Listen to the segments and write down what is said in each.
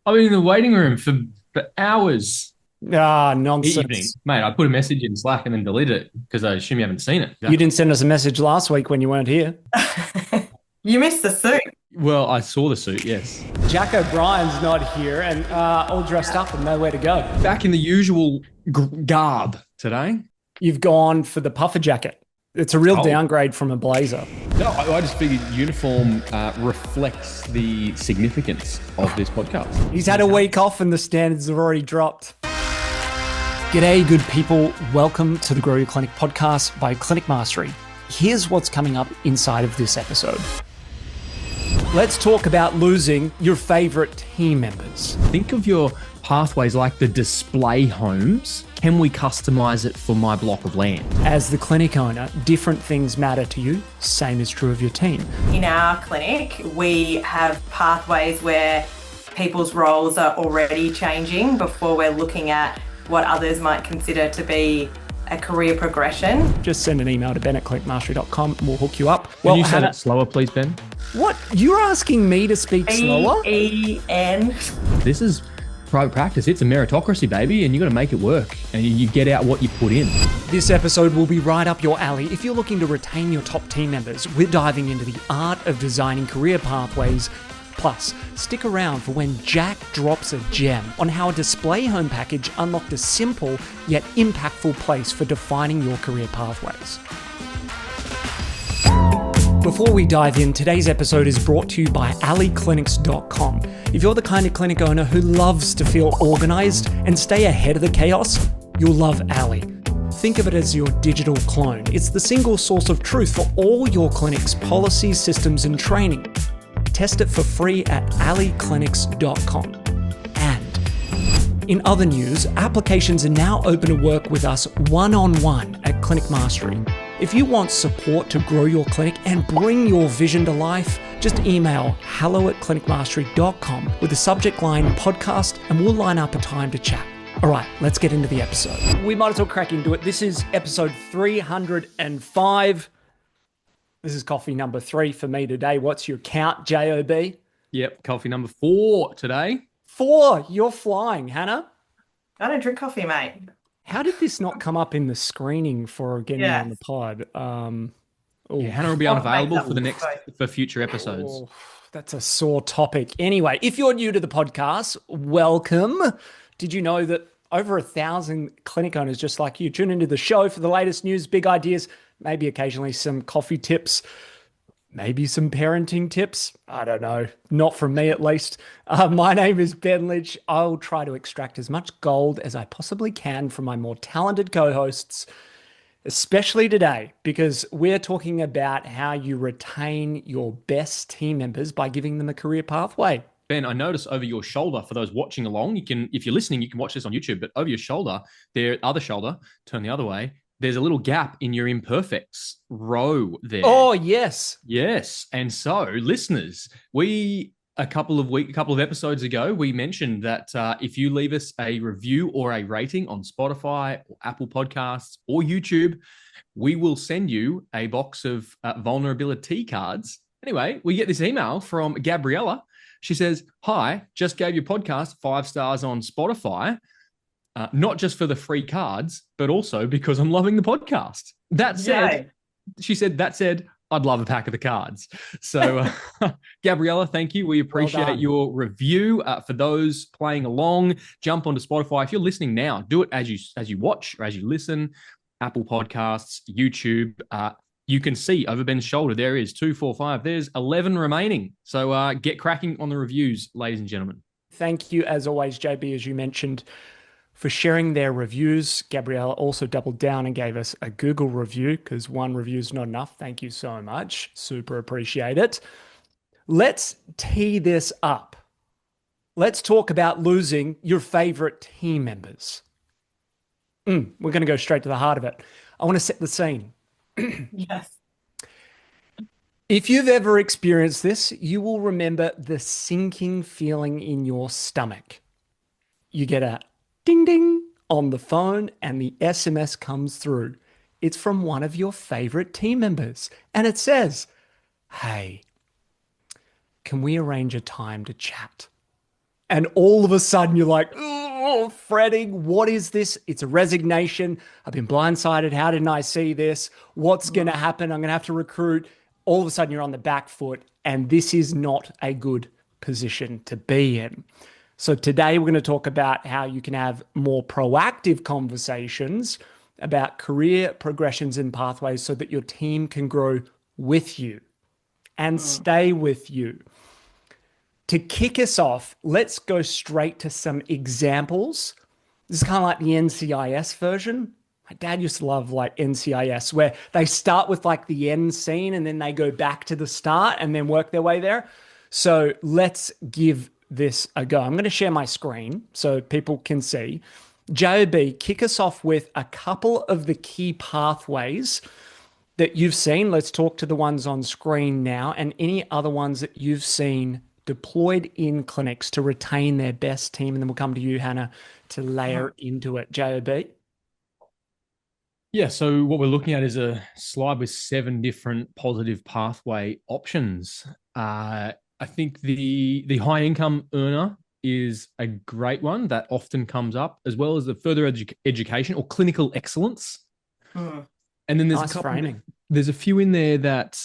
I've been in the waiting room for hours. Ah, Evening, nonsense. mate. I put a message in Slack and then deleted it because I assume you haven't seen it. You Yeah. didn't send us a message last week when you weren't here. You missed the suit. Well, I saw the suit. Yes. Jack O'Brien's not here and all dressed up and nowhere to go. Back in the usual garb today. You've gone for the puffer jacket. It's a real Oh. downgrade from a blazer. No, I just figured uniform reflects the significance of this podcast. He's had a week off and the standards have already dropped. G'day, good people. Welcome to the Grow Your Clinic podcast by Clinic Mastery. Here's what's coming up inside of this episode. Let's talk about losing your favorite team members. Think of your pathways like the display homes. Can we customize it for my block of land? As the clinic owner, different things matter to you. Same is true of your team. In our clinic, we have pathways where people's roles are already changing before we're looking at what others might consider to be a career progression. Just send an email to ben@clinicmastery.com and we'll hook you up. Can you say Hannah, that slower, please, Ben? what? You're asking me to speak slower? E-N. This is private practice. It's a meritocracy, baby, and you got to make it work. And you get out what you put in. This episode will be right up your alley. If you're looking to retain your top team members, we're diving into the art of designing career pathways. Plus, stick around for when Jack drops a gem on how a display home package unlocked a simple yet impactful place for defining your career pathways. Before we dive in, today's episode is brought to you by allieclinics.com. If you're the kind of clinic owner who loves to feel organized and stay ahead of the chaos, you'll love Allie. Think of it as your digital clone. It's the single source of truth for all your clinic's policies, systems, and training. Test it for free at allieclinics.com. And in other news, applications are now open to work with us one-on-one at Clinic Mastery. If you want support to grow your clinic and bring your vision to life, just email hello@clinicmastery.com with the subject line podcast and we'll line up a time to chat. All right, let's get into the episode. We might as well crack into it. This is episode 305. This is coffee number 3 for me today. What's your count, JOB? Yep, coffee number 4 today. 4. You're flying, Hannah. I don't drink coffee, mate. How did this not come up in the screening for getting Yes. on the pod? Yeah, Hannah will be Oh, unavailable mate, for the next for future episodes. Oh, that's a sore topic. Anyway, if you're new to the podcast, welcome. Did you know that over 1,000 clinic owners just like you tune into the show for the latest news, big ideas, maybe occasionally some coffee tips, maybe some parenting tips? I don't know. Not from me, at least. My name is Ben Lynch. I'll try to extract as much gold as I possibly can from my more talented co-hosts, especially today, because we're talking about how you retain your best team members by giving them a career pathway. Ben, I notice over your shoulder, for those watching along, if you're listening, you can watch this on YouTube, but over your shoulder, other shoulder, turn the other way, there's a little gap in your imperfects row there. Oh, yes. Yes. And so, listeners, a couple of episodes ago, we mentioned that if you leave us a review or a rating on Spotify or Apple Podcasts or YouTube, we will send you a box of vulnerability cards. Anyway, we get this email from Gabriella. She says, "Hi, just gave your podcast 5 stars on Spotify. Not just for the free cards, but also because I'm loving the podcast. That said," Yay. she said, "that said, I'd love a pack of the cards." So, Gabriella, thank you. We appreciate done. your review. For those playing along, jump onto Spotify. If you're listening now, do it as you watch or as you listen. Apple Podcasts, YouTube. You can see over Ben's shoulder, there is 2, 4, 5. There's 11 remaining. So get cracking on the reviews, ladies and gentlemen. Thank you, as always, JB, as you mentioned, for sharing their reviews. Gabriella also doubled down and gave us a Google review because one review is not enough. Thank you so much. Super appreciate it. Let's tee this up. Let's talk about losing your favorite team members. We're going to go straight to the heart of it. I want to set the scene. Yes. If you've ever experienced this, you will remember the sinking feeling in your stomach. You get a ding ding on the phone and the SMS comes through. It's from one of your favorite team members. And it says, "Hey, can we arrange a time to chat?" And all of a sudden you're like, oh, fretting. What is this? It's a resignation. I've been blindsided. How didn't I see this? What's going to happen? I'm going to have to recruit. All of a sudden you're on the back foot, and this is not a good position to be in. So today we're going to talk about how you can have more proactive conversations about career progressions and pathways so that your team can grow with you and stay with you. To kick us off, let's go straight to some examples. This is kind of like the NCIS version. My dad used to love like NCIS, where they start with like the end scene and then they go back to the start and then work their way there. So let's give this a go. I'm going to share my screen so people can see. JOB, kick us off with a couple of the key pathways that you've seen. Let's talk to the ones on screen now, and any other ones that you've seen deployed in clinics to retain their best team. And then we'll come to you, Hannah, to layer into it. JOB. Yeah, so what we're looking at is a slide with 7 different positive pathway options. I think the high income earner is a great one that often comes up, as well as the further education or clinical excellence. And then there's there's a few in there that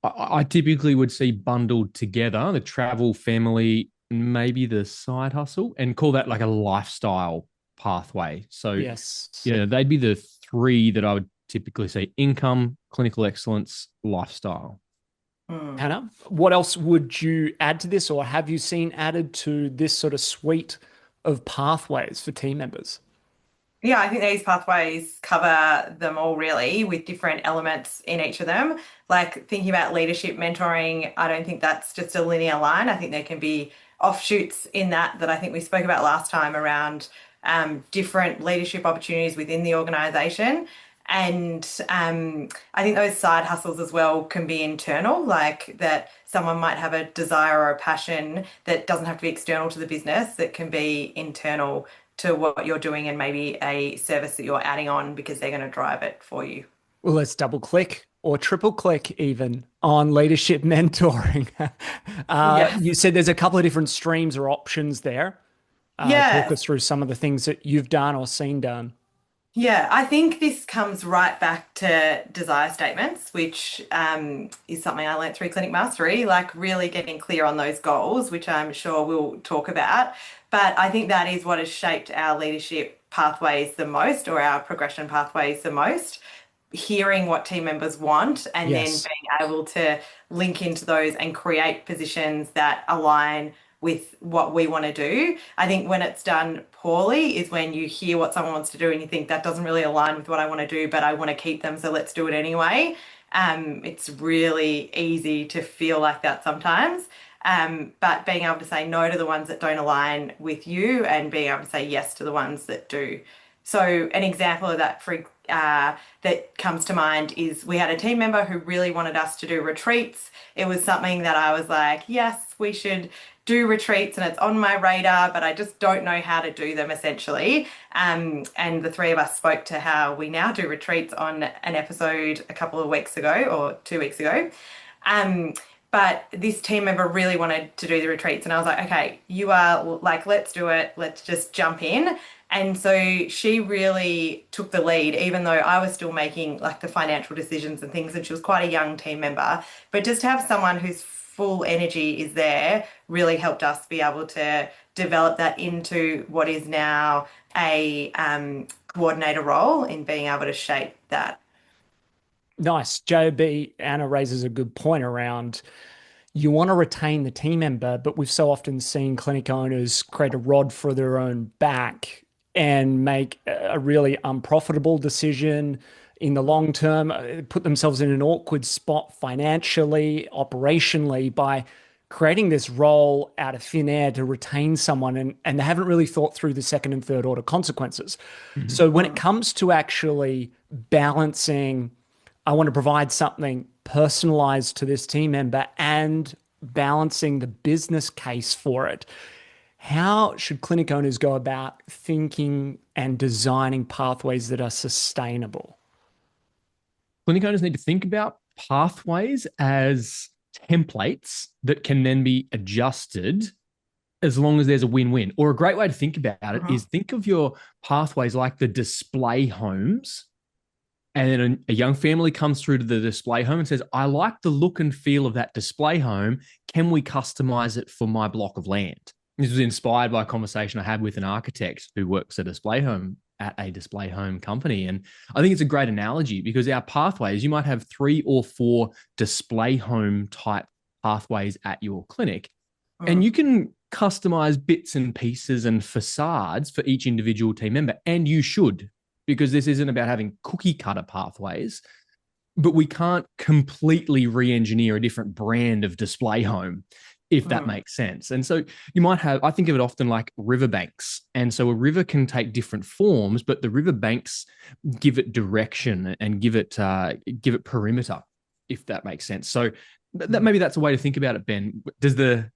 I typically would see bundled together: the travel, family, and maybe the side hustle, and call that like a lifestyle pathway. So yes, they'd be the 3 that I would typically say: income, clinical excellence, lifestyle. Hannah, what else would you add to this, or have you seen added to this sort of suite of pathways for team members? Yeah, I think these pathways cover them all really, with different elements in each of them. Like thinking about leadership mentoring, I don't think that's just a linear line. I think there can be offshoots in that I think we spoke about last time around different leadership opportunities within the organisation. And I think those side hustles as well can be internal, like that someone might have a desire or a passion that doesn't have to be external to the business, that can be internal to what you're doing and maybe a service that you're adding on because they're going to drive it for you. Well, let's double click or triple click even on leadership mentoring. You said there's a couple of different streams or options there. Talk us through some of the things that you've done or seen done. Yeah, I think this comes right back to desire statements, which is something I learned through Clinic Mastery, like really getting clear on those goals, which I'm sure we'll talk about. But I think that is what has shaped our leadership pathways the most, or our progression pathways the most. Hearing what team members want and then being able to link into those and create positions that align with what we want to do. I think when it's done poorly is when you hear what someone wants to do and you think that doesn't really align with what I want to do, but I want to keep them, so let's do it anyway. It's really easy to feel like that sometimes. But being able to say no to the ones that don't align with you and being able to say yes to the ones that do. So an example of that that comes to mind is we had a team member who really wanted us to do retreats. It was something that I was like, yes, we should do retreats and it's on my radar, but I just don't know how to do them essentially. And the 3 of us spoke to how we now do retreats on an episode a couple of weeks ago or 2 weeks ago. But this team member really wanted to do the retreats. And I was like, okay, you are like, let's do it. Let's just jump in. And so she really took the lead, even though I was still making like the financial decisions and things. And she was quite a young team member. But just to have someone whose full energy is there really helped us be able to develop that into what is now a coordinator role in being able to shape that. Nice. JB, Anna raises a good point around you want to retain the team member, but we've so often seen clinic owners create a rod for their own back and make a really unprofitable decision in the long term, put themselves in an awkward spot financially, operationally, by creating this role out of thin air to retain someone, and they haven't really thought through the second and third order consequences. So when it comes to actually balancing, I want to provide something personalized to this team member and balancing the business case for it, how should clinic owners go about thinking and designing pathways that are sustainable? Clinic owners need to think about pathways as templates that can then be adjusted as long as there's a win-win. Or a great way to think about it Mhm. is think of your pathways like the display homes. And then a young family comes through to the display home and says, I like the look and feel of that display home. Can we customize it for my block of land? This was inspired by a conversation I had with an architect who works at a display home company. And I think it's a great analogy because our pathways, you might have 3 or 4 display home type pathways at your clinic, and you can customize bits and pieces and facades for each individual team member. And you should, because this isn't about having cookie cutter pathways, but we can't completely re-engineer a different brand of display home, if that makes sense. And so you might have, I think of it often like riverbanks. And so a river can take different forms, but the riverbanks give it direction and give it perimeter, if that makes sense. So maybe that's a way to think about it, Ben. Does the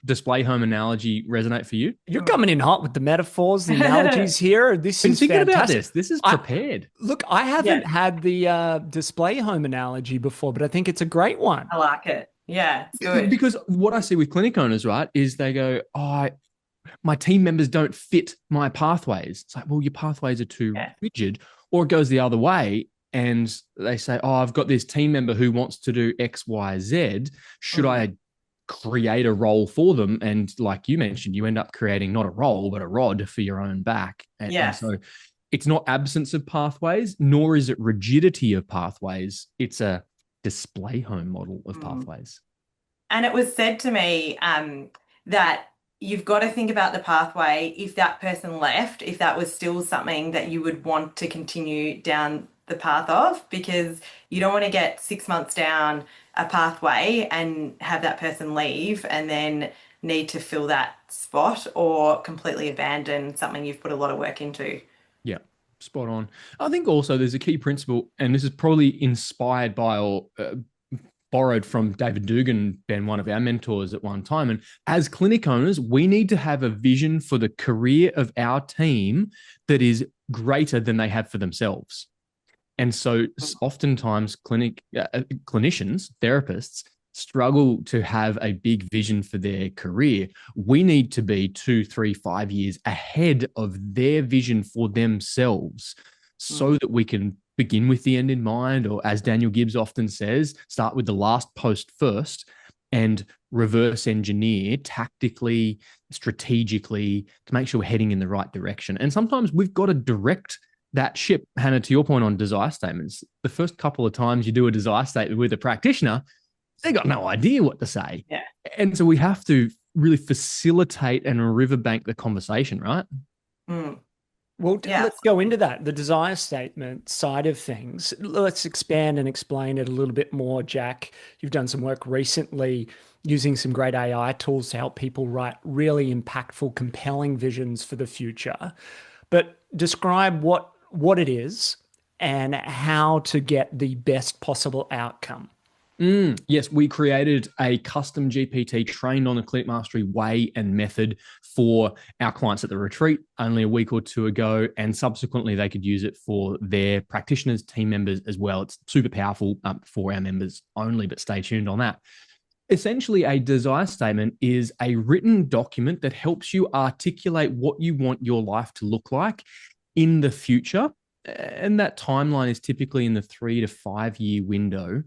display home analogy resonate for you? You're coming in hot with the metaphors, the analogies here. This is thinking fantastic. about this. This is prepared. I haven't had the display home analogy before, but I think it's a great one. I like it. Yeah, it's good. Because what I see with clinic owners, right, is they go, my team members don't fit my pathways. It's like, well, your pathways are too rigid. Or it goes the other way and they say, I've got this team member who wants to do X, Y, Z. Should I create a role for them? And like you mentioned, you end up creating not a role, but a rod for your own back. And so it's not absence of pathways, nor is it rigidity of pathways. It's a display home model of pathways. And it was said to me that you've got to think about the pathway. If that person left, if that was still something that you would want to continue down the path of, because you don't want to get 6 months down a pathway and have that person leave and then need to fill that spot or completely abandon something you've put a lot of work into. Yeah, spot on. I think also there's a key principle, and this is probably inspired by or borrowed from David Dugan, Ben, one of our mentors at one time. And as clinic owners, we need to have a vision for the career of our team that is greater than they have for themselves. And so oftentimes clinicians, therapists, struggle to have a big vision for their career. We need to be 2, 3, 5 years ahead of their vision for themselves so that we can begin with the end in mind, or as Daniel Gibbs often says, start with the last post first and reverse engineer tactically, strategically to make sure we're heading in the right direction. And sometimes we've got to direct that ship. Hannah, to your point on desire statements, the first couple of times you do a desire statement with a practitioner, they got no idea what to say. Yeah. And so we have to really facilitate and riverbank the conversation, right? Well, let's go into that, the desire statement side of things. Let's expand and explain it a little bit more, Jack. You've done some work recently using some great AI tools to help people write really impactful, compelling visions for the future. But describe what it is and how to get the best possible outcome. Yes, we created a custom GPT trained on the Clinic Mastery way and method for our clients at the retreat only a week or 2 ago, and subsequently they could use it for their practitioners, team members as well. It's super powerful for our members only, but stay tuned on that. Essentially, a desire statement is a written document that helps you articulate what you want your life to look like in the future. And that timeline is typically in the 3 to 5 year window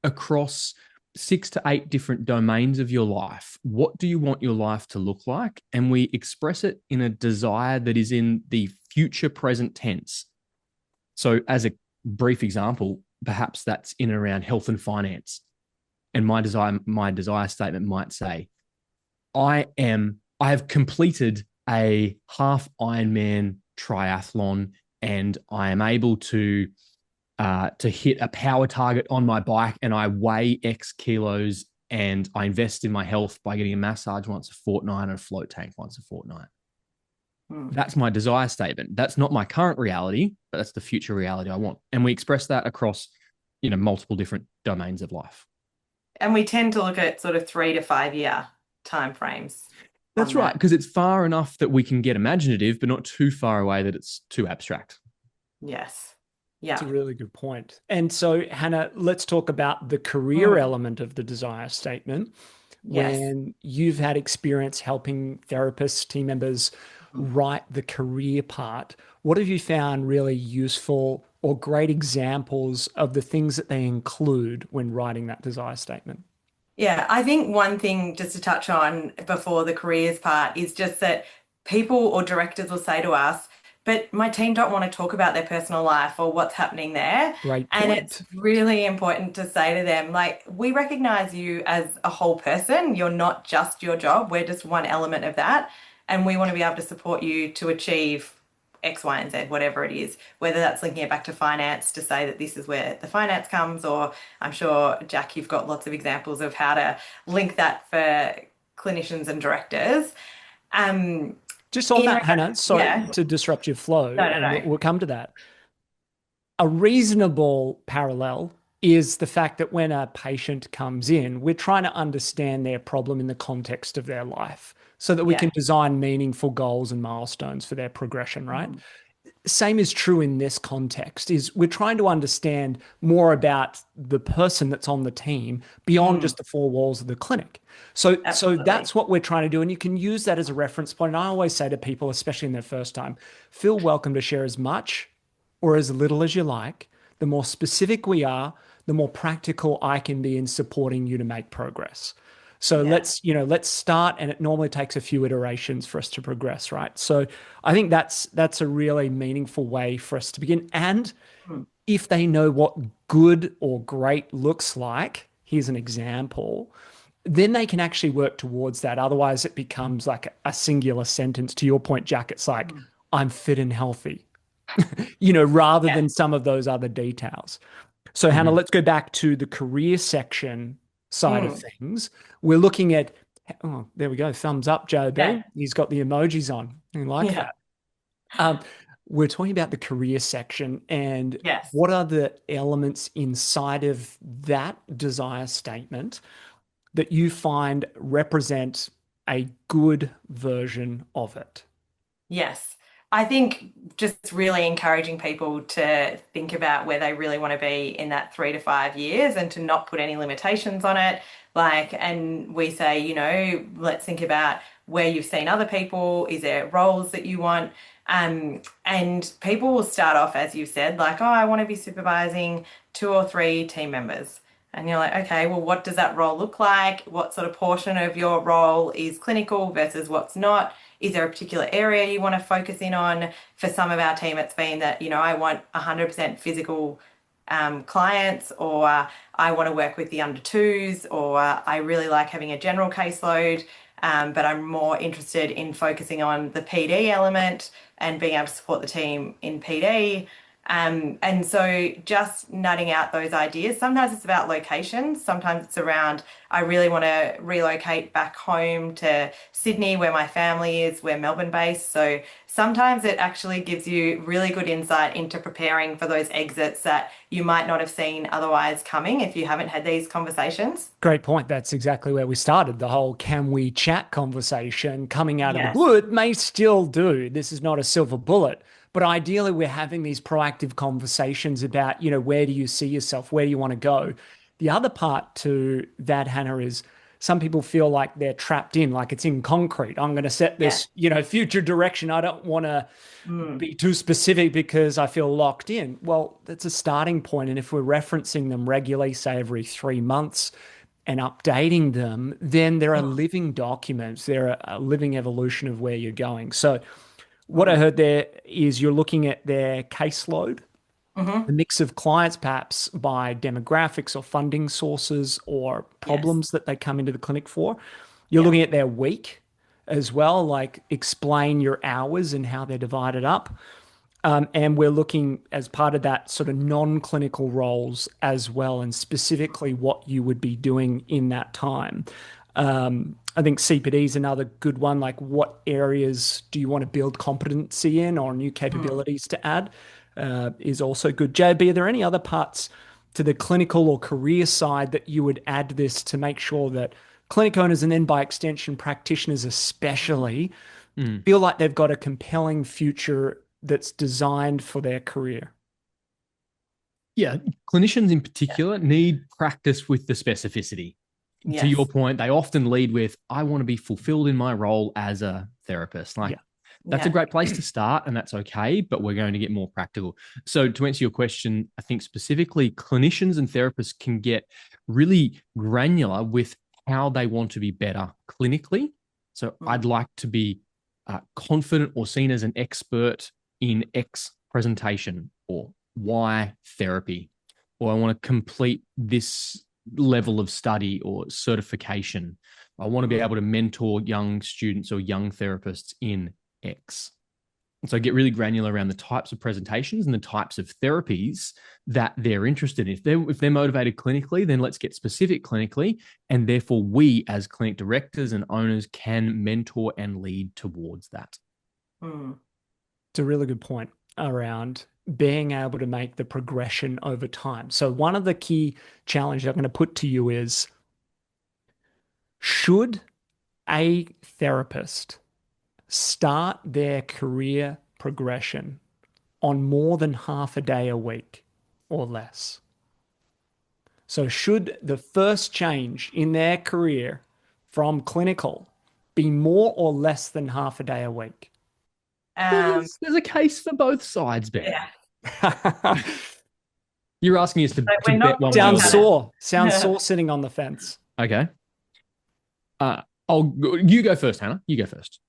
across 6 to 8 different domains of your life. What do you want your life to look like? And we express it in a desire that is in the future present tense. So as a brief example, perhaps that's in and around health and finance. And my desire statement might say, I have completed a half Ironman triathlon and I am able to hit a power target on my bike, and I weigh X kilos, and I invest in my health by getting a massage once a fortnight and a float tank once a fortnight. That's my desire statement. That's not my current reality, but that's the future reality I want. And we express that across, multiple different domains of life. And we tend to look at sort of 3 to 5 year timeframes. That's right, because it's far enough that we can get imaginative, but not too far away that it's too abstract. Yes. Yeah. That's a really good point. And so, Hannah, let's talk about the career element of the desire statement. Yes. when you've had experience helping therapists, team members write the career part, what have you found really useful or great examples of the things that they include when writing that desire statement? Yeah, I think one thing just to touch on before the careers part is just that people or directors will say to us, but my team don't want to talk about their personal life or what's happening there. Great And it's point. really important to say to them, like, we recognize you as a whole person. You're not just your job. We're just one element of that. And we want to be able to support you to achieve X, Y, and Z, whatever it is, whether that's linking it back to finance to say that this is where the finance comes, or I'm sure, Jack, you've got lots of examples of how to link that for clinicians and directors. Um, Just on in that, regard, Hannah, sorry yeah, to disrupt your flow, no, no, and no. we'll come to that. A reasonable parallel is the fact that when a patient comes in, we're trying to understand their problem in the context of their life so that we Yeah. can design meaningful goals and milestones for their progression, right? Mhm. Same is true in this context is we're trying to understand more about the person that's on the team beyond Mm, just the four walls of the clinic. So absolutely. that's what we're trying to do. And you can use that as a reference point. And I always say to people, especially in their first time, feel welcome to share as much or as little as you like. The more specific we are, the more practical I can be in supporting you to make progress. So Yeah. let's start, and it normally takes a few iterations for us to progress, right? So I think that's a really meaningful way for us to begin. And Mm, if they know what good or great looks like, here's an example, then they can actually work towards that. Otherwise, it becomes like a singular sentence. To your point, Jack, it's like, mm. I'm fit and healthy, rather Yeah. than some of those other details. So, Hannah, Mhm. let's go back to the career section side of Mm, things. We're looking at, oh, there we go. Thumbs up, yeah. JB. He's got the emojis on. I like Yeah. that. Um, we're talking about the career section and Yes. what are the elements inside of that desire statement that you find represent a good version of it? Yes. I think just really encouraging people to think about where they really want to be in that 3 to 5 years and to not put any limitations on it. Like, and we say, let's think about where you've seen other people. Is there roles that you want? And people will start off, as you said, like, oh, I want to be supervising 2 or 3 team members. And you're like, okay, well, what does that role look like? What sort of portion of your role is clinical versus what's not? Is there a particular area you want to focus in on? For some of our team, it's been that, I want 100% physical clients, or I want to work with the under twos, or I really like having a general caseload, but I'm more interested in focusing on the PD element and being able to support the team in PD. And so just nutting out those ideas. Sometimes it's about locations. Sometimes it's around, I really want to relocate back home to Sydney, where my family is. We're Melbourne based. So sometimes it actually gives you really good insight into preparing for those exits that you might not have seen otherwise coming if you haven't had these conversations. Great point. That's exactly where we started. The whole can we chat conversation coming out of the Yes. blue. It may still do. This is not a silver bullet, but ideally we're having these proactive conversations about, where do you see yourself? Where do you want to go? The other part to that, Hannah, is some people feel like they're trapped in, like it's in concrete. I'm going to set Yeah. this, future direction. I don't want to Mm. be too specific because I feel locked in. Well, that's a starting point. And if we're referencing them regularly, say every 3 months, and updating them, then they're a Mm. living documents. They're a living evolution of where you're going. So, what I Mm. heard there is you're looking at their caseload, Mm-hmm. a mix of clients, perhaps by demographics or funding sources or Yes. problems that they come into the clinic for. You're Yeah. looking at their week as well, like explain your hours and how they're divided up. And we're looking as part of that sort of non-clinical roles as well, and specifically what you would be doing in that time. I think CPD is another good one. Like, what areas do you want to build competency in or new Mm. capabilities to add is also good. JB, are there any other parts to the clinical or career side that you would add this to make sure that clinic owners and then by extension practitioners especially Mm. feel like they've got a compelling future that's designed for their career? Yeah, clinicians in particular need practice with the specificity. to your point, they often lead with, I want to be fulfilled in my role as a therapist. That's a great place to start, and that's okay, but we're going to get more practical. So to answer your question, I think specifically clinicians and therapists can get really granular with how they want to be better clinically. So I'd like to be confident or seen as an expert in X presentation or Y therapy, or I want to complete this level of study or certification. I want to be able to mentor young students or young therapists in X. And so get really granular around the types of presentations and the types of therapies that they're interested in. If they're motivated clinically, then let's get specific clinically. And therefore, we as clinic directors and owners can mentor and lead towards that. It's a really good point around being able to make the progression over time. So one of the key challenges I'm going to put to you is, should a therapist start their career progression on more than half a day a week or less? So should the first change in their career from clinical be more or less than half a day a week? There's a case for both sides, Ben. Yeah. You're asking us to bet one way. Sounds sore sitting on the fence. Okay. You go first, Hannah. You go first.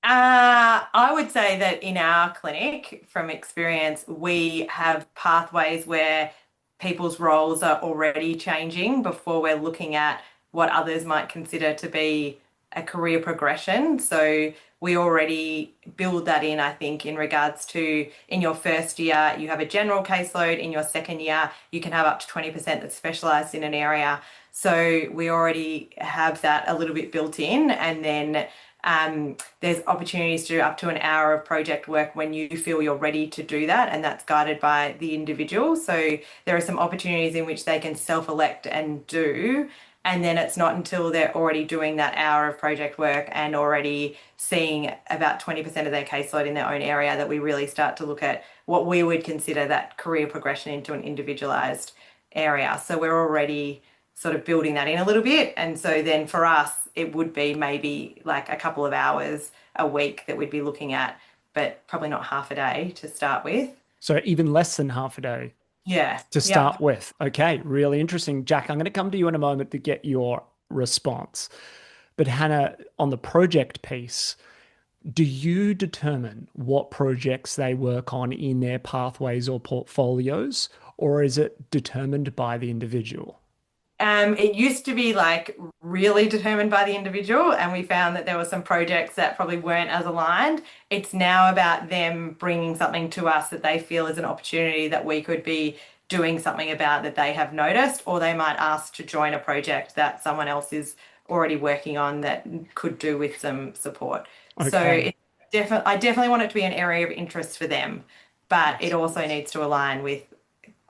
I would say that in our clinic, from experience, we have pathways where people's roles are already changing before we're looking at what others might consider to be a career progression. So we already build that in, I think, in regards to in your first year, you have a general caseload. In your second year, you can have up to 20% that's specialised in an area. So we already have that a little bit built in. And then there's opportunities to do up to an hour of project work when you feel you're ready to do that, and that's guided by the individual. So there are some opportunities in which they can self-elect and do, and then it's not until they're already doing that hour of project work and already seeing about 20% of their caseload in their own area that we really start to look at what we would consider that career progression into an individualized area. So we're already sort of building that in a little bit. And so then for us, it would be maybe like a couple of hours a week that we'd be looking at, but probably not half a day to start with. So even less than half a day. Yeah. To start with. Okay, really interesting. Jack, I'm going to come to you in a moment to get your response. But Hannah, on the project piece, do you determine what projects they work on in their pathways or portfolios, or is it determined by the individual? It used to be like really determined by the individual, and we found that there were some projects that probably weren't as aligned. It's now about them bringing something to us that they feel is an opportunity that we could be doing something about that they have noticed, or they might ask to join a project that someone else is already working on that could do with some support. Okay. So I definitely want it to be an area of interest for them, but it also needs to align with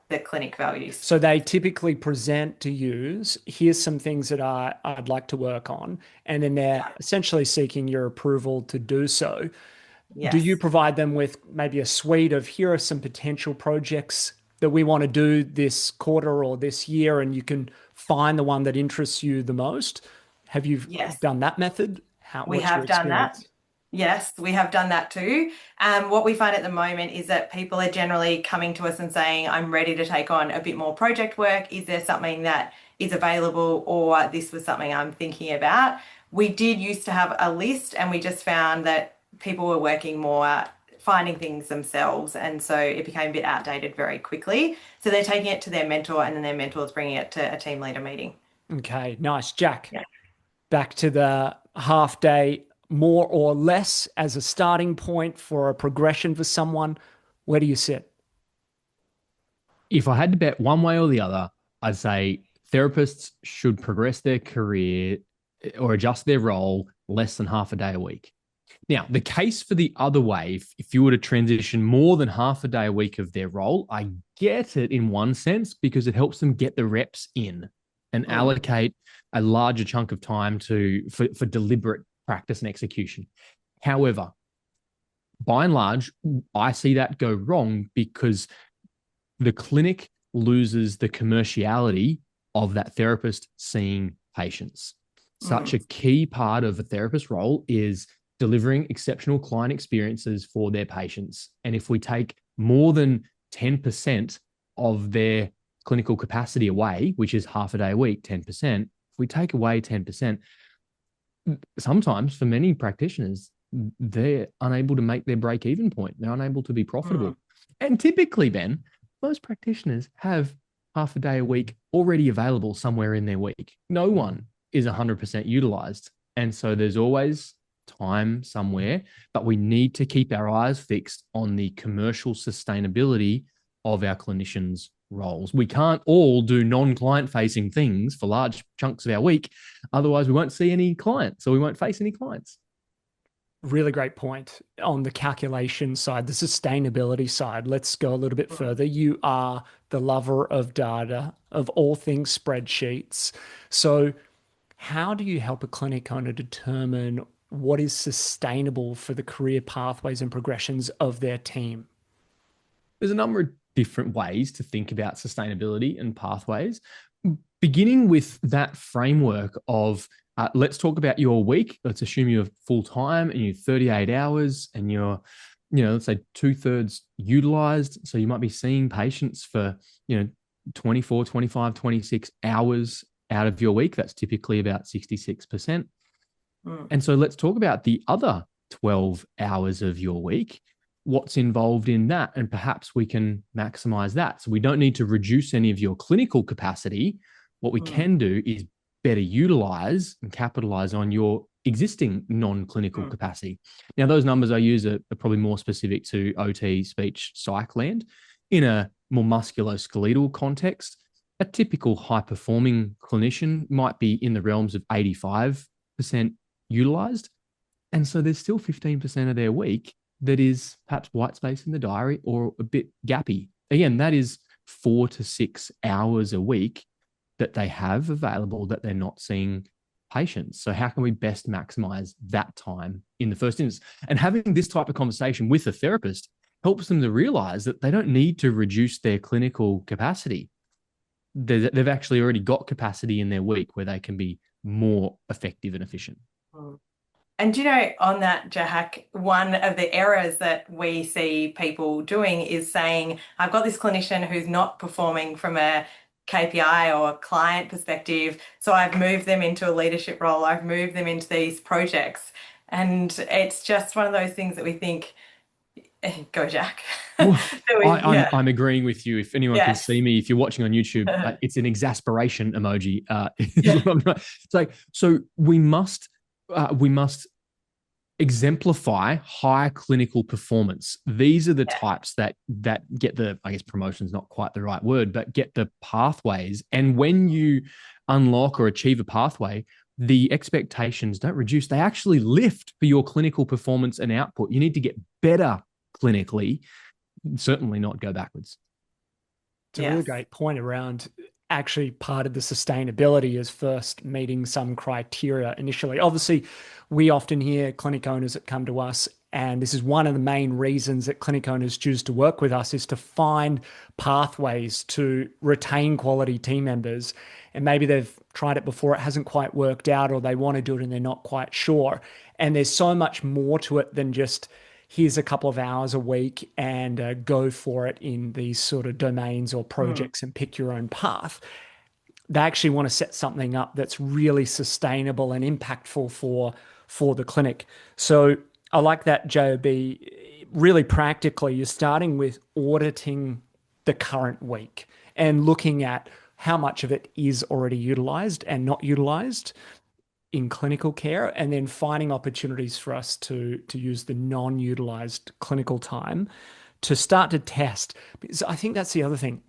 the clinic values. So they typically present to you, here's some things that I'd like to work on, and then they're essentially seeking your approval to do so. Yes. Do you provide them with maybe a suite of, here are some potential projects that we want to do this quarter or this year, and you can find the one that interests you the most? Have you done that method? We have done that. Yes, we have done that too. What we find at the moment is that people are generally coming to us and saying, I'm ready to take on a bit more project work. Is there something that is available, or this was something I'm thinking about? We did used to have a list, and we just found that people were working more finding things themselves, and so it became a bit outdated very quickly. So they're taking it to their mentor, and then their mentor's bringing it to a team leader meeting. Okay, nice. Jack, back to the half day, more or less as a starting point for a progression for someone. Where do you sit? If I had to bet one way or the other, I'd say therapists should progress their career or adjust their role less than half a day a week. Now, the case for the other way, if you were to transition more than half a day a week of their role, I get it in one sense because it helps them get the reps in and allocate a larger chunk of time for deliberate practice and execution. However, by and large, I see that go wrong because the clinic loses the commerciality of that therapist seeing patients. Such a key part of a therapist role is delivering exceptional client experiences for their patients. And if we take more than 10% of their clinical capacity away, which is half a day a week, 10%, if we take away 10%, sometimes for many practitioners, they're unable to make their break-even point. They're unable to be profitable. And typically, Ben, most practitioners have half a day a week already available somewhere in their week. No one is 100% utilized. And so there's always time somewhere, but we need to keep our eyes fixed on the commercial sustainability of our clinicians' roles. We can't all do non-client facing things for large chunks of our week. Otherwise, we won't see any clients, or we won't face any clients. Really great point on the calculation side, the sustainability side. Let's go a little bit further. You are the lover of data, of all things spreadsheets. So how do you help a clinic owner determine what is sustainable for the career pathways and progressions of their team? There's a number of different ways to think about sustainability and pathways, beginning with that framework of let's talk about your week. Let's assume you're full-time and you're 38 hours and you're, let's say 2/3 utilized. So you might be seeing patients for, 24, 25, 26 hours out of your week. That's typically about 66%. And so let's talk about the other 12 hours of your week. What's involved in that? And perhaps we can maximize that. So we don't need to reduce any of your clinical capacity. What we can do is better utilize and capitalize on your existing non-clinical capacity. Now, those numbers I use are probably more specific to OT, speech, psych land. In a more musculoskeletal context, a typical high-performing clinician might be in the realms of 85% utilized. And so there's still 15% of their week that is perhaps white space in the diary or a bit gappy. Again, that is 4 to 6 hours a week that they have available that they're not seeing patients. So how can we best maximize that time in the first instance? And having this type of conversation with a therapist helps them to realize that they don't need to reduce their clinical capacity. They've actually already got capacity in their week where they can be more effective and efficient. And on that, Jahak, one of the errors that we see people doing is saying, I've got this clinician who's not performing from a KPI or client perspective, so I've moved them into a leadership role, I've moved them into these projects. And it's just one of those things that we think, go Jack. I'm agreeing with you. If anyone can see me, if you're watching on YouTube, it's an exasperation emoji. So we must exemplify high clinical performance. These are the types that get the, I guess promotion's not quite the right word, but get the pathways. And when you unlock or achieve a pathway, the expectations don't reduce. They actually lift for your clinical performance and output. You need to get better clinically, certainly not go backwards. It's a really great point around actually part of the sustainability is first meeting some criteria initially. Obviously, we often hear clinic owners that come to us, and this is one of the main reasons that clinic owners choose to work with us, is to find pathways to retain quality team members. And maybe they've tried it before, it hasn't quite worked out, or they want to do it and they're not quite sure. And there's so much more to it than just here's a couple of hours a week and go for it in these sort of domains or projects and pick your own path. They actually want to set something up that's really sustainable and impactful for the clinic. So I like that, JOB. Really practically, you're starting with auditing the current week and looking at how much of it is already utilized and not utilized in clinical care, and then finding opportunities for us to use the non-utilized clinical time to start to test. Because I think that's the other thing.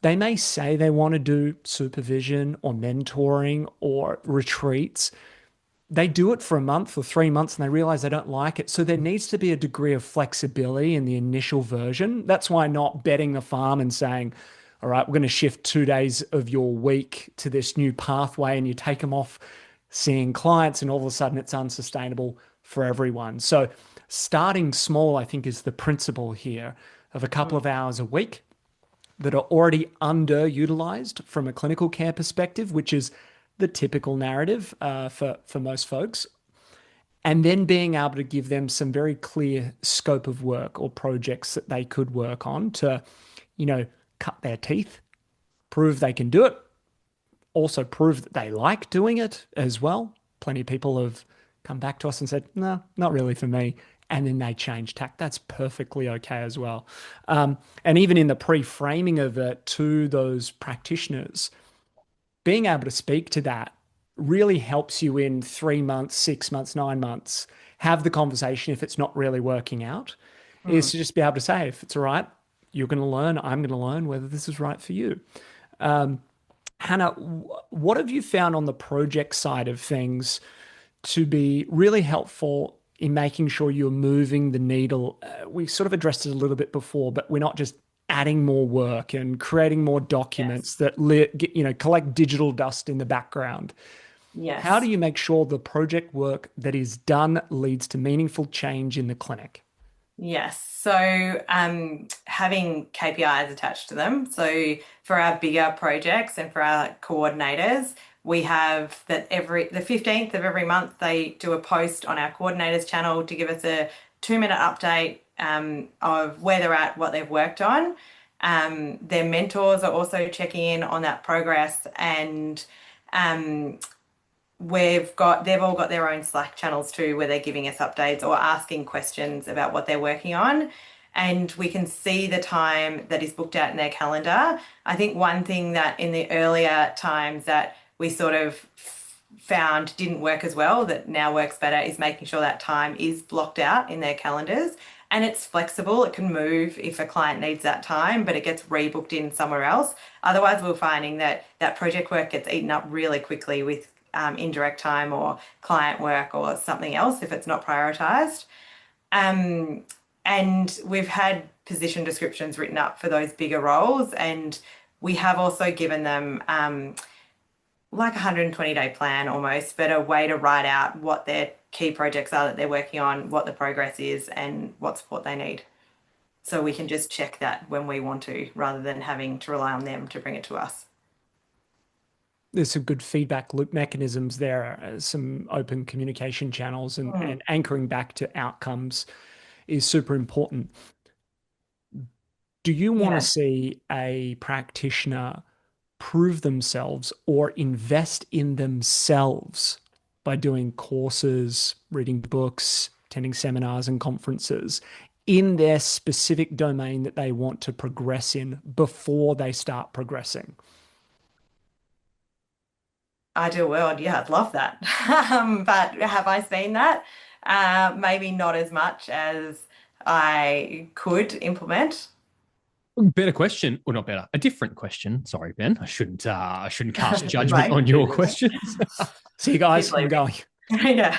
They may say they want to do supervision or mentoring or retreats. They do it for a month or 3 months and they realize they don't like it. So there needs to be a degree of flexibility in the initial version. That's why not betting the farm and saying, all right, we're going to shift 2 days of your week to this new pathway, and you take them off seeing clients and all of a sudden it's unsustainable for everyone. So starting small, I think, is the principle here of a couple of hours a week that are already underutilized from a clinical care perspective, which is the typical narrative for most folks, and then being able to give them some very clear scope of work or projects that they could work on to, cut their teeth, prove they can do it, also prove that they like doing it as well. Plenty of people have come back to us and said, no, not really for me. And then they change tack. That's perfectly okay as well. And even in the pre-framing of it to those practitioners, being able to speak to that really helps you in 3 months, 6 months, 9 months, have the conversation if it's not really working out, is to just be able to say, if it's all right, you're going to learn, I'm going to learn whether this is right for you. Hannah, what have you found on the project side of things to be really helpful in making sure you're moving the needle? We sort of addressed it a little bit before, but we're not just adding more work and creating more documents that collect digital dust in the background. Yes. How do you make sure the project work that is done leads to meaningful change in the clinic? Yes. So having KPIs attached to them. So for our bigger projects and for our coordinators, we have that the 15th of every month, they do a post on our coordinators channel to give us a 2-minute update of where they're at, what they've worked on. Their mentors are also checking in on that progress, and they've all got their own Slack channels too, where they're giving us updates or asking questions about what they're working on. And we can see the time that is booked out in their calendar. I think one thing that in the earlier times that we sort of found didn't work as well, that now works better, is making sure that time is blocked out in their calendars. And it's flexible. It can move if a client needs that time, but it gets rebooked in somewhere else. Otherwise, we're finding that project work gets eaten up really quickly with indirect time or client work or something else if it's not prioritized. And we've had position descriptions written up for those bigger roles, and we have also given them like a 120-day plan almost, but a way to write out what their key projects are that they're working on, what the progress is, and what support they need. So we can just check that when we want to, rather than having to rely on them to bring it to us. There's some good feedback loop mechanisms there, some open communication channels, and anchoring back to outcomes is super important. Do you want to see a practitioner prove themselves or invest in themselves by doing courses, reading books, attending seminars and conferences in their specific domain that they want to progress in before they start progressing? Ideal world, yeah, I'd love that. But have I seen that? Maybe not as much as I could implement. Better question, or not better, a different question. Sorry, Ben. I shouldn't cast judgment on your questions. See you guys, I'm going. Yeah.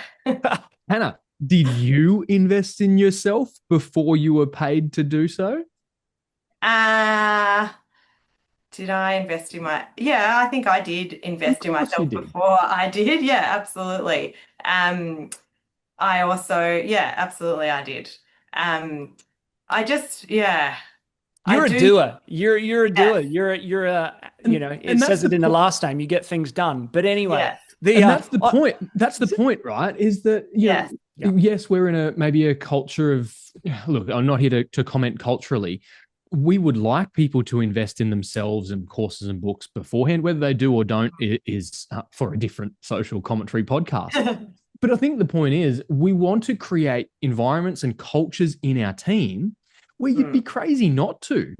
Hannah, did you invest in yourself before you were paid to do so? Did I invest in yeah, I think I did invest in myself before I did. Yeah, absolutely. I also, yeah, absolutely I did. I just, yeah. You're a doer. You're a doer. You're a, it says it in the last name, you get things done. But anyway, and that's the point. That's the point, right? Is that, yes, we're in maybe a culture of, look, I'm not here to comment culturally. We would like people to invest in themselves and courses and books beforehand. Whether they do or don't is for a different social commentary podcast. But I think the point is we want to create environments and cultures in our team where you'd be crazy not to.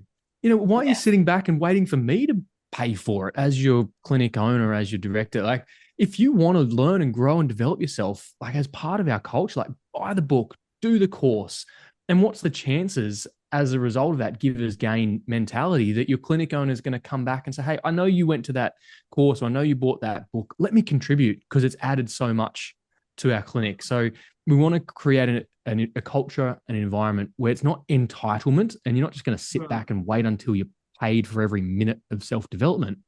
Why are you sitting back and waiting for me to pay for it as your clinic owner, as your director? Like, if you want to learn and grow and develop yourself, like as part of our culture, like buy the book, do the course. And what's the chances as a result of that givers gain mentality that your clinic owner is going to come back and say, hey, I know you went to that course, or I know you bought that book. Let me contribute because it's added so much to our clinic. So we want to create a culture, an environment where it's not entitlement, and you're not just going to sit back and wait until you're paid for every minute of self-development,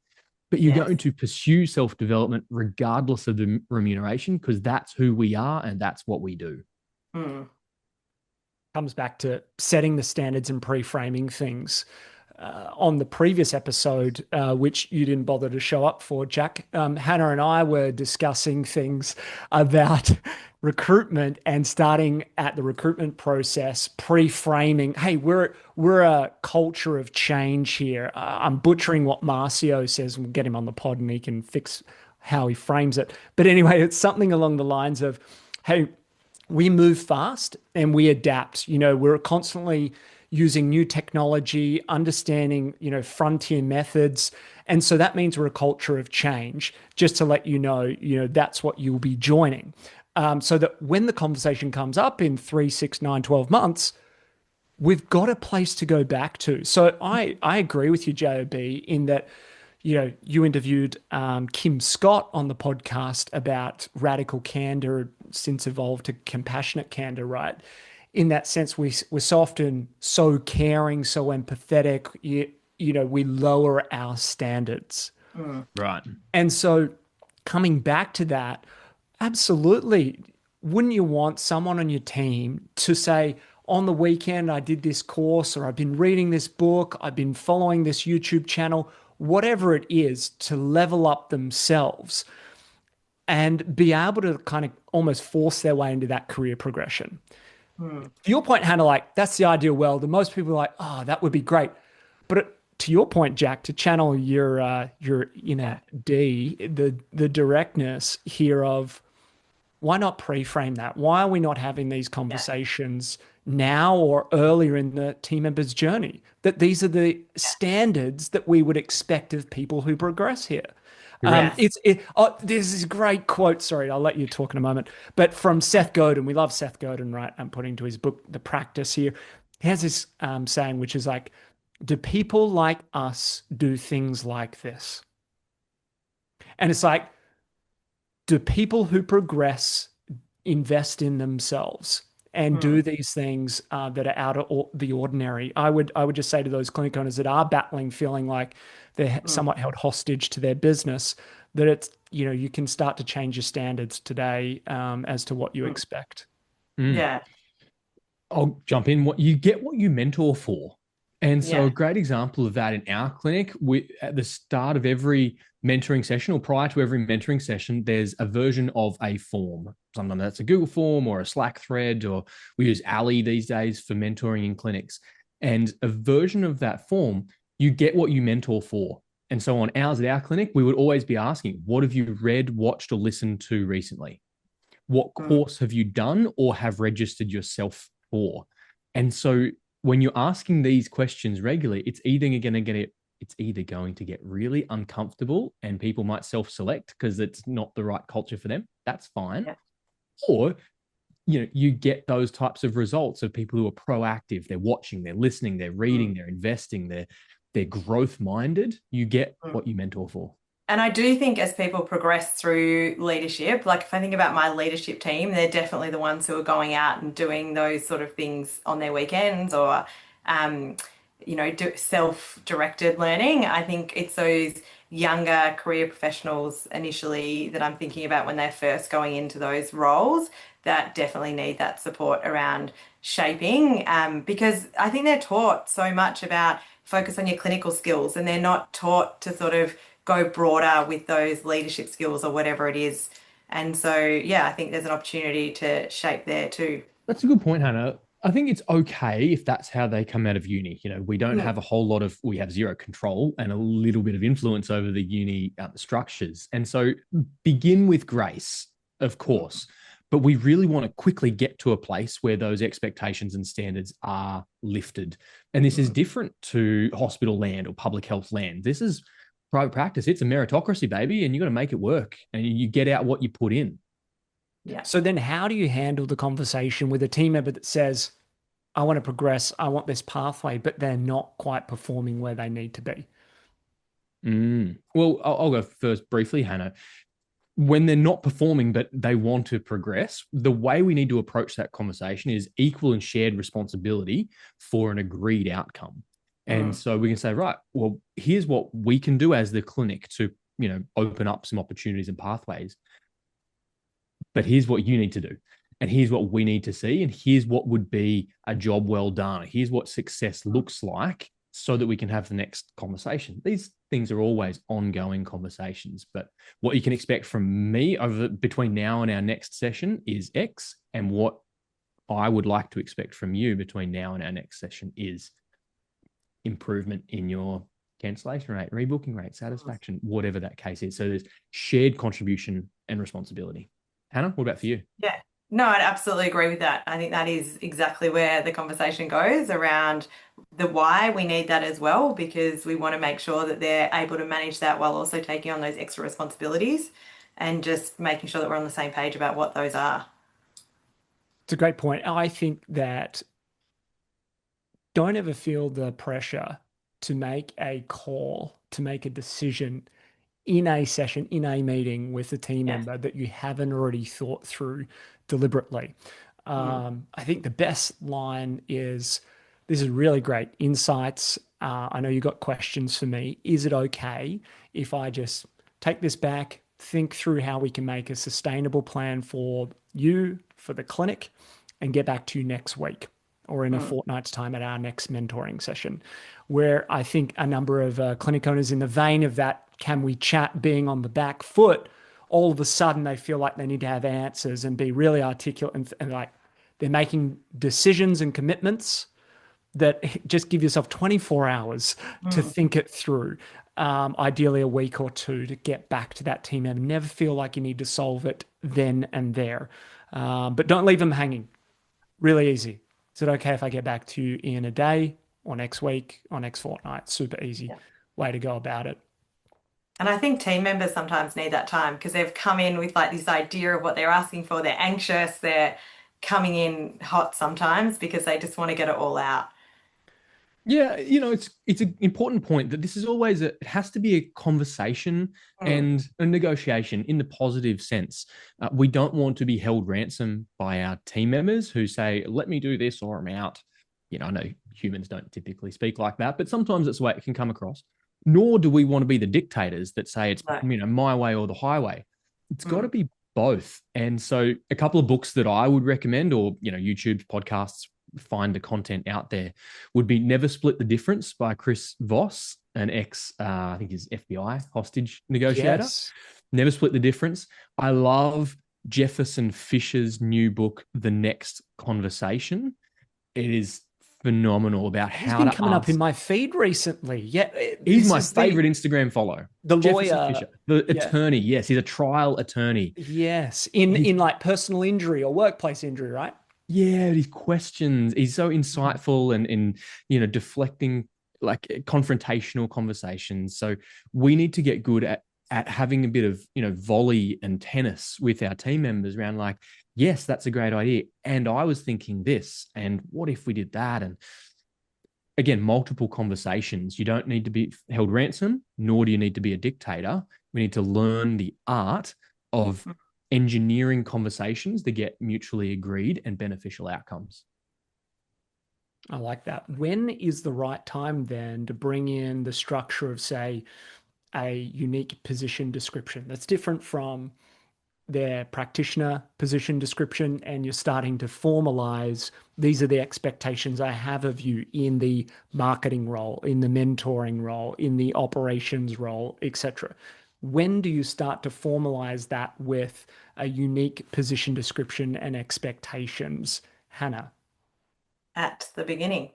but you're going to pursue self-development regardless of the remuneration, because that's who we are and that's what we do. Comes back to setting the standards and pre-framing things. on the previous episode, which you didn't bother to show up for, Jack, Hannah and I were discussing things about recruitment and starting at the recruitment process, pre-framing. Hey, we're a culture of change here. I'm butchering what Marcio says. We'll get him on the pod and he can fix how he frames it. But anyway, it's something along the lines of, hey, we move fast and we adapt. We're constantly using new technology, understanding, frontier methods. And so that means we're a culture of change. Just to let you know, that's what you'll be joining. So that when the conversation comes up in 3, 6, 9, 12 months, we've got a place to go back to. So I agree with you, JOB, in that, you interviewed Kim Scott on the podcast about radical candor since evolved to compassionate candor, right? In that sense, we're so often so caring, so empathetic, we lower our standards. Right. And so coming back to that, absolutely, wouldn't you want someone on your team to say, on the weekend, I did this course, or I've been reading this book, I've been following this YouTube channel, whatever it is, to level up themselves and be able to kind of almost force their way into that career progression. To your point, Hannah, like that's the ideal world. And most people are like, oh, that would be great. But to your point, Jack, to channel your the directness here of why not pre-frame that? Why are we not having these conversations now or earlier in the team member's journey? That these are the standards that we would expect of people who progress here. There's this great quote. Sorry, I'll let you talk in a moment. But from Seth Godin, we love Seth Godin, right? I'm putting to his book, The Practice here. He has this saying, which is like, do people like us do things like this? And it's like, do people who progress invest in themselves and do these things that are out of the ordinary? I would just say to those clinic owners that are battling, feeling like they're somewhat held hostage to their business, that it's, you can start to change your standards today as to what you expect. Yeah. I'll jump in. What you mentor for. And so a great example of that in our clinic, at the start of every mentoring session or prior to every mentoring session, there's a version of a form. Sometimes that's a Google form or a Slack thread, or we use Allie these days for mentoring in clinics. And a version of that form, you get what you mentor for. And so on ours at our clinic, we would always be asking, what have you read, watched, or listened to recently? What course have you done or have registered yourself for? And so when you're asking these questions regularly, it's either going to get really uncomfortable and people might self-select because it's not the right culture for them. That's fine. Yeah. Or, you get those types of results of people who are proactive. They're watching, they're listening, they're reading, they're investing, they're growth-minded. You get what you mentor for. And I do think as people progress through leadership, like if I think about my leadership team, they're definitely the ones who are going out and doing those sort of things on their weekends or, self-directed learning. I think it's those younger career professionals initially that I'm thinking about when they're first going into those roles that definitely need that support around shaping, because I think they're taught so much about focus on your clinical skills and they're not taught to sort of go broader with those leadership skills or whatever it is. And so, I think there's an opportunity to shape there too. That's a good point, Hannah. I think it's okay if that's how they come out of uni. We don't have we have zero control and a little bit of influence over the uni structures. And so begin with grace, of course, but we really want to quickly get to a place where those expectations and standards are lifted. And this is different to hospital land or public health land. This is private practice. It's a meritocracy, baby, and you got to make it work and you get out what you put in. Yeah. So then how do you handle the conversation with a team member that says, I want to progress, I want this pathway, but they're not quite performing where they need to be? Well, I'll go first briefly, Hannah. When they're not performing, but they want to progress, the way we need to approach that conversation is equal and shared responsibility for an agreed outcome. And so we can say, right, well, here's what we can do as the clinic to, open up some opportunities and pathways. But here's what you need to do. And here's what we need to see. And here's what would be a job well done. Here's what success looks like so that we can have the next conversation. These things are always ongoing conversations, but what you can expect from me between now and our next session is X, and what I would like to expect from you between now and our next session is improvement in your cancellation rate, rebooking rate, satisfaction, whatever that case is. So there's shared contribution and responsibility. Hannah, what about for you? Yeah. No, I'd absolutely agree with that. I think that is exactly where the conversation goes around the why. We need that as well, because we want to make sure that they're able to manage that while also taking on those extra responsibilities, and just making sure that we're on the same page about what those are. It's a great point. I think that don't ever feel the pressure to make a call, to make a decision in a session, in a meeting with a team member that you haven't already thought through deliberately. I think the best line is, this is really great insights. I know you got questions for me. Is it okay if I just take this back, think through how we can make a sustainable plan for you, for the clinic, and get back to you next week or in a fortnight's time at our next mentoring session? Where I think a number of clinic owners, in the vein of that, can we chat being on the back foot, all of a sudden they feel like they need to have answers and be really articulate, and like they're making decisions and commitments that just give yourself 24 hours to think it through. Ideally a week or two to get back to that team member. Never feel like you need to solve it then and there. But don't leave them hanging. Really easy. Is it okay if I get back to you in a day or next week or next fortnight? Super easy way to go about it. And I think team members sometimes need that time, because they've come in with like this idea of what they're asking for. They're anxious. They're coming in hot sometimes because they just want to get it all out. Yeah, it's an important point that this is always it has to be a conversation and a negotiation in the positive sense. We don't want to be held ransom by our team members who say, let me do this or I'm out. I know humans don't typically speak like that, but sometimes it's the way it can come across. Nor do we want to be the dictators that say it's, my way or the highway. It's got to be both. And so a couple of books that I would recommend, or, YouTube's podcasts, find the content out there, would be Never Split the Difference by Chris Voss, an I think he's FBI hostage negotiator. Yes. Never Split the Difference. I love Jefferson Fisher's new book, The Next Conversation. It is phenomenal about how to coming up in my feed recently. Yeah, he's my favorite Instagram follow. The Jefferson lawyer, Fisher, the attorney. Yes, he's a trial attorney. Yes, in like personal injury or workplace injury, right? Yeah, his questions. He's so insightful and in deflecting like confrontational conversations. So we need to get good at having a bit of volley and tennis with our team members around like, yes, that's a great idea. And I was thinking this, and what if we did that? And again, multiple conversations. You don't need to be held ransom, nor do you need to be a dictator. We need to learn the art of engineering conversations that get mutually agreed and beneficial outcomes. I like that. When is the right time then to bring in the structure of, say, a unique position description that's different from their practitioner position description, and you're starting to formalize, these are the expectations I have of you in the marketing role, in the mentoring role, in the operations role, etc.? When do you start to formalize that with a unique position description and expectations, Hannah? At the beginning.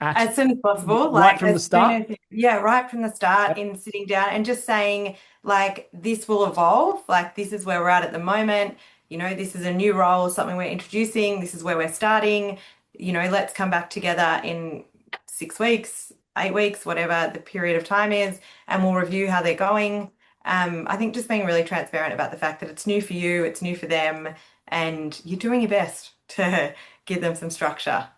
As soon as possible. Right from the start? Right from the start, in sitting down and just saying, like, this will evolve. Like, this is where we're at the moment. This is a new role, something we're introducing. This is where we're starting. Let's come back together in 6 weeks, 8 weeks, whatever the period of time is, and we'll review how they're going. I think just being really transparent about the fact that it's new for you, it's new for them, and you're doing your best to give them some structure.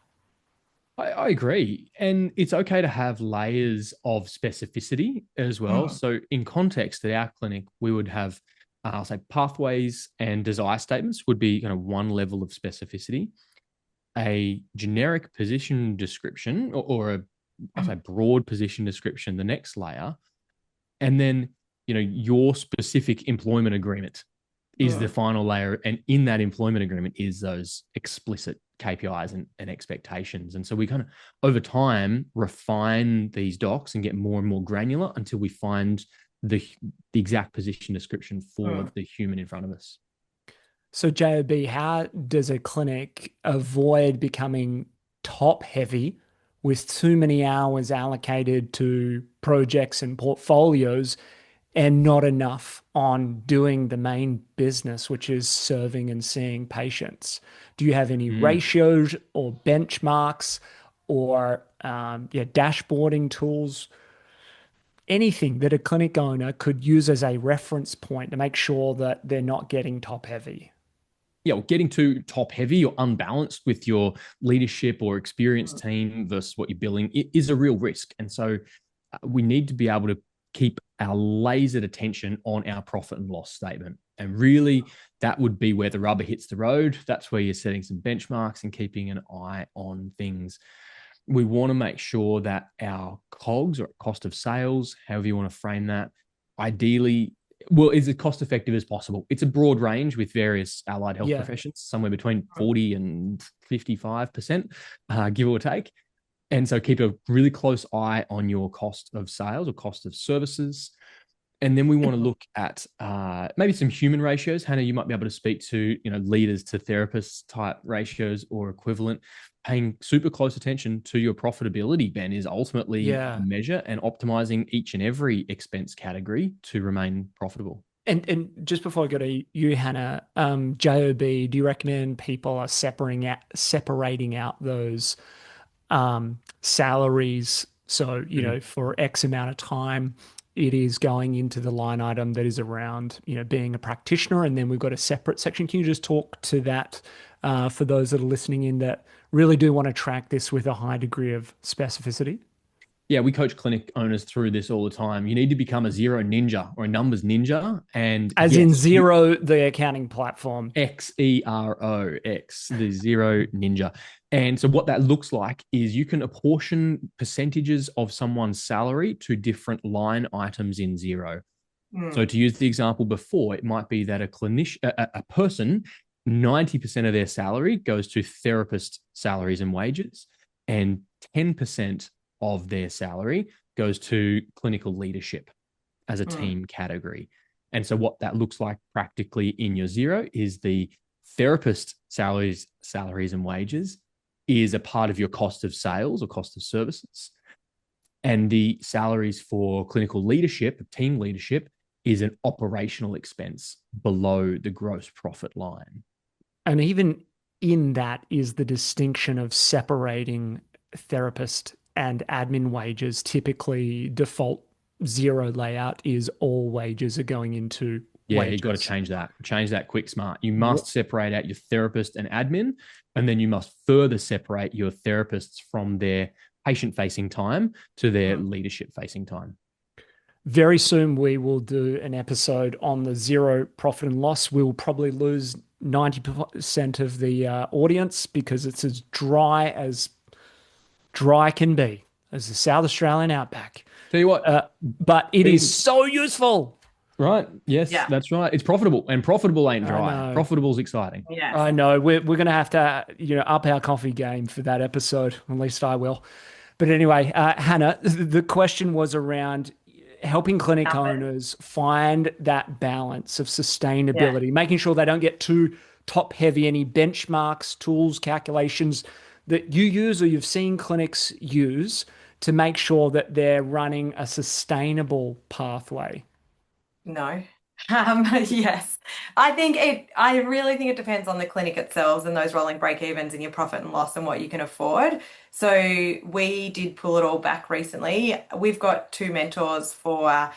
I agree. And it's okay to have layers of specificity as well. So in context at our clinic, we would have, I'll say, pathways and desire statements would be kind of one level of specificity. A generic position description or I'll say broad position description, the next layer. And then, your specific employment agreement is the final layer. And in that employment agreement is those explicit KPIs and expectations. And so we kind of, over time, refine these docs and get more and more granular until we find the exact position description for the human in front of us. So JOB, how does a clinic avoid becoming top heavy with too many hours allocated to projects and portfolios and not enough on doing the main business, which is serving and seeing patients? Do you have any ratios or benchmarks or dashboarding tools? Anything that a clinic owner could use as a reference point to make sure that they're not getting top heavy? Yeah, well, getting too top heavy or unbalanced with your leadership or experienced team versus what you're billing is a real risk. And so we need to be able to keep our lasered attention on our profit and loss statement. And really, that would be where the rubber hits the road. That's where you're setting some benchmarks and keeping an eye on things. We want to make sure that our COGS, or cost of sales, however you want to frame that, ideally, well, is as cost effective as possible. It's a broad range with various allied health professions, somewhere between 40 and 55%, give or take. And so keep a really close eye on your cost of sales or cost of services. And then we want to look at maybe some human ratios. Hannah, you might be able to speak to, leaders to therapists type ratios or equivalent. Paying super close attention to your profitability, Ben, is ultimately the measure, and optimizing each and every expense category to remain profitable. And just before I go to you, Hannah, JOB, do you recommend people are separating out those salaries? So, for X amount of time, it is going into the line item that is around, being a practitioner. And then we've got a separate section. Can you just talk to that for those that are listening in that really do want to track this with a high degree of specificity? Yeah, we coach clinic owners through this all the time. You need to become a Xero ninja or a numbers ninja. And as in Xero, the accounting platform. Xero, the Xero ninja. And so what that looks like is you can apportion percentages of someone's salary to different line items in Xero. So to use the example before, it might be that a person, 90% of their salary goes to therapist salaries and wages, and 10% of their salary goes to clinical leadership as a team category. And so what that looks like practically in your Xero is the therapist salaries and wages is a part of your cost of sales or cost of services. And the salaries for clinical leadership, team leadership, is an operational expense below the gross profit line. And even in that is the distinction of separating therapist and admin wages. Typically, default Xero layout is all wages are going into wages. You've got to change that. Change that quick, smart. You must separate out your therapist and admin, and then you must further separate your therapists from their patient-facing time to their leadership-facing time. Very soon, we will do an episode on the Xero profit and loss. We'll probably lose 90% of the audience because it's as dry can be, as the South Australian outback. Tell you what, but it is so useful. Right. Yes, that's right. It's profitable, and profitable ain't dry. Profitable is exciting. Yeah, I know. We're going to have to, up our coffee game for that episode. At least I will. But anyway, Hannah, the question was around helping clinic owners find that balance of sustainability, making sure they don't get too top heavy. Any benchmarks, tools, calculations that you use or you've seen clinics use to make sure that they're running a sustainable pathway? No. Yes. I really think it depends on the clinic itself and those rolling break evens and your profit and loss and what you can afford. So we did pull it all back recently. We've got 2 mentors for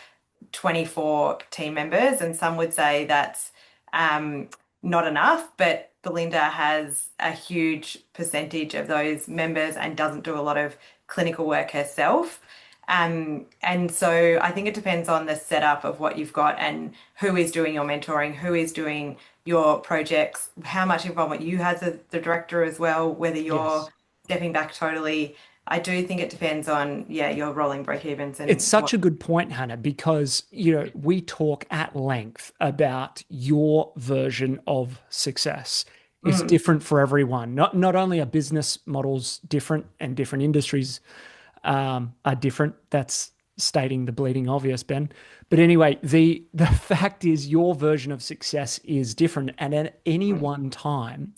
24 team members, and some would say that's not enough, but Belinda has a huge percentage of those members and doesn't do a lot of clinical work herself. And so I think it depends on the setup of what you've got and who is doing your mentoring, who is doing your projects, how much involvement you have as the director as well, whether you're stepping back totally. I do think it depends on, your rolling break evens. And it's such a good point, Hannah, because, we talk at length about your version of success. It's different for everyone. Not only are business models different and different industries are different. That's stating the bleeding obvious, Ben. But anyway, the fact is your version of success is different. And at any one time,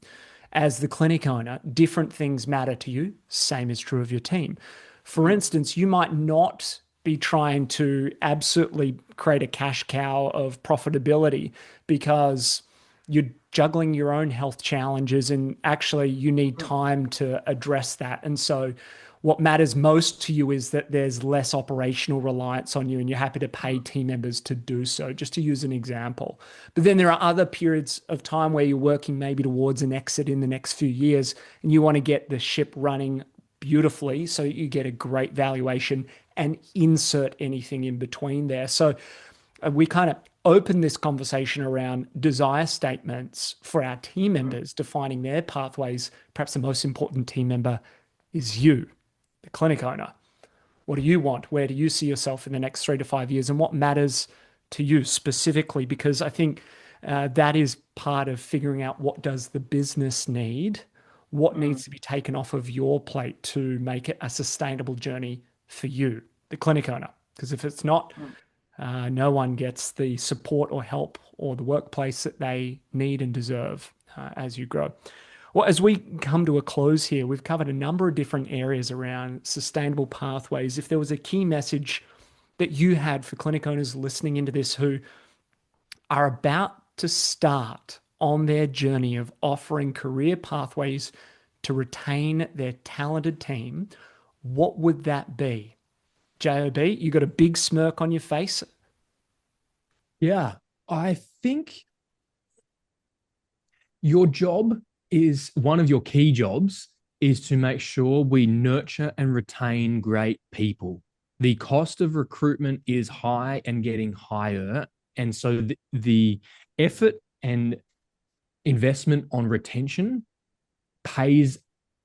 as the clinic owner, different things matter to you. Same is true of your team. For instance, you might not be trying to absolutely create a cash cow of profitability because you're juggling your own health challenges and actually you need time to address that. And so what matters most to you is that there's less operational reliance on you and you're happy to pay team members to do so, just to use an example. But then there are other periods of time where you're working maybe towards an exit in the next few years and you want to get the ship running beautifully so you get a great valuation and insert anything in between there. So we kind of open this conversation around desire statements for our team members, defining their pathways. Perhaps the most important team member is you, the clinic owner. What do you want? Where do you see yourself in the next 3 to 5 years? And what matters to you specifically? Because I think that is part of figuring out what does the business need, what needs to be taken off of your plate to make it a sustainable journey for you, the clinic owner. Because if it's not, no one gets the support or help or the workplace that they need and deserve as you grow. Well, as we come to a close here, we've covered a number of different areas around sustainable pathways. If there was a key message that you had for clinic owners listening into this who are about to start on their journey of offering career pathways to retain their talented team, what would that be? JOB, you got a big smirk on your face. Yeah, I think your job is one of your key jobs is to make sure we nurture and retain great people. The cost of recruitment is high and getting higher. And so the effort and investment on retention pays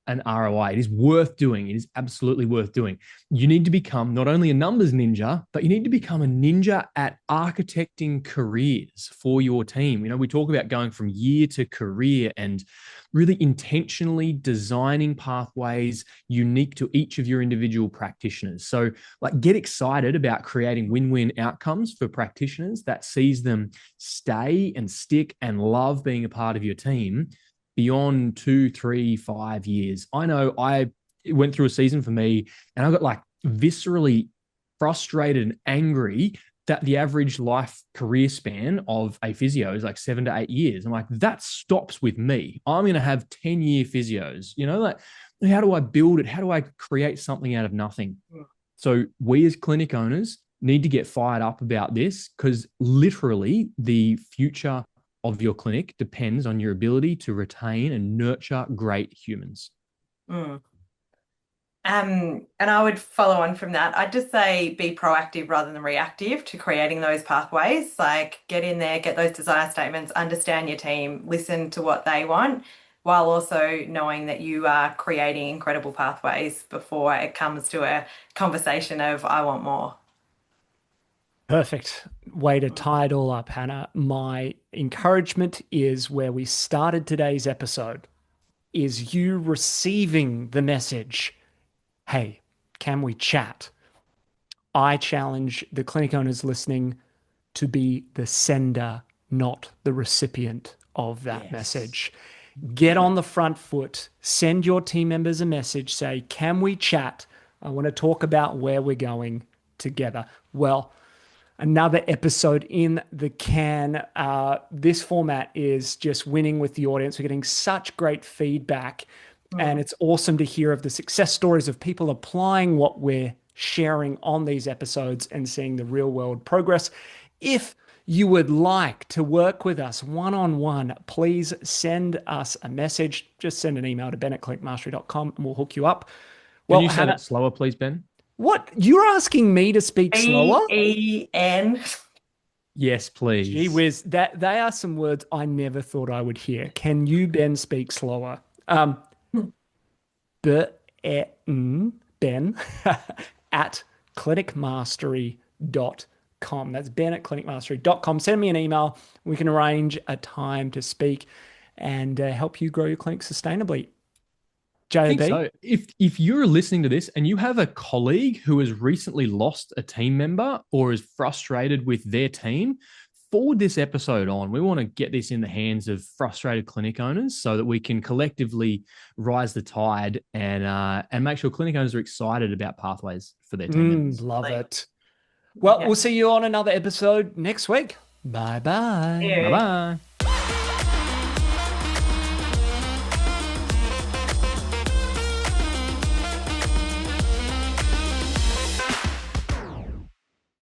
an ROI. It is worth doing. It is absolutely worth doing. You need to become not only a numbers ninja, but you need to become a ninja at architecting careers for your team. You know, we talk about going from year to career and really intentionally designing pathways unique to each of your individual practitioners. So like get excited about creating win-win outcomes for practitioners that sees them stay and stick and love being a part of your team beyond 2, 3, 5 years. I know I went through a season for me and I got like viscerally frustrated and angry that the average life career span of a physio is like 7 to 8 years. I'm like, that stops with me. I'm going to have 10-year physios, you know, like how do I build it? How do I create something out of nothing? So we as clinic owners need to get fired up about this because literally the future of your clinic depends on your ability to retain and nurture great humans. And I would follow on from that. I'd just say be proactive rather than reactive to creating those pathways. Like get in there, get those desire statements, understand your team, listen to what they want, while also knowing that you are creating incredible pathways before it comes to a conversation of I want more. Perfect way to tie it all up, Hannah. My encouragement is where we started today's episode, is you receiving the message, hey, can we chat? I challenge the clinic owners listening to be the sender, not the recipient of that message. Get on the front foot, send your team members a message, say, can we chat? I want to talk about where we're going together. Well, another episode in the can. This format is just winning with the audience. We're getting such great feedback, and it's awesome to hear of the success stories of people applying what we're sharing on these episodes and seeing the real world progress. If you would like to work with us one-on-one, please send us a message. Just send an email to ben@clinicmastery.com and we'll hook you up. Can you say that slower, please, Ben? What? You're asking me to speak slower? E-E-N. Yes, please. Gee whiz, they are some words I never thought I would hear. Can you, Ben, speak slower? Ben at clinicmastery.com. That's Ben at clinicmastery.com. Send me an email. We can arrange a time to speak. and help you grow your clinic sustainably. I think JB? so. If you're listening to this and you have a colleague who has recently lost a team member or is frustrated with their team, forward this episode on. We want to get this in the hands of frustrated clinic owners so that we can collectively rise the tide and make sure clinic owners are excited about pathways for their team members. Love it. Well, we'll see you on another episode next week. Bye-bye. Yeah. Bye-bye.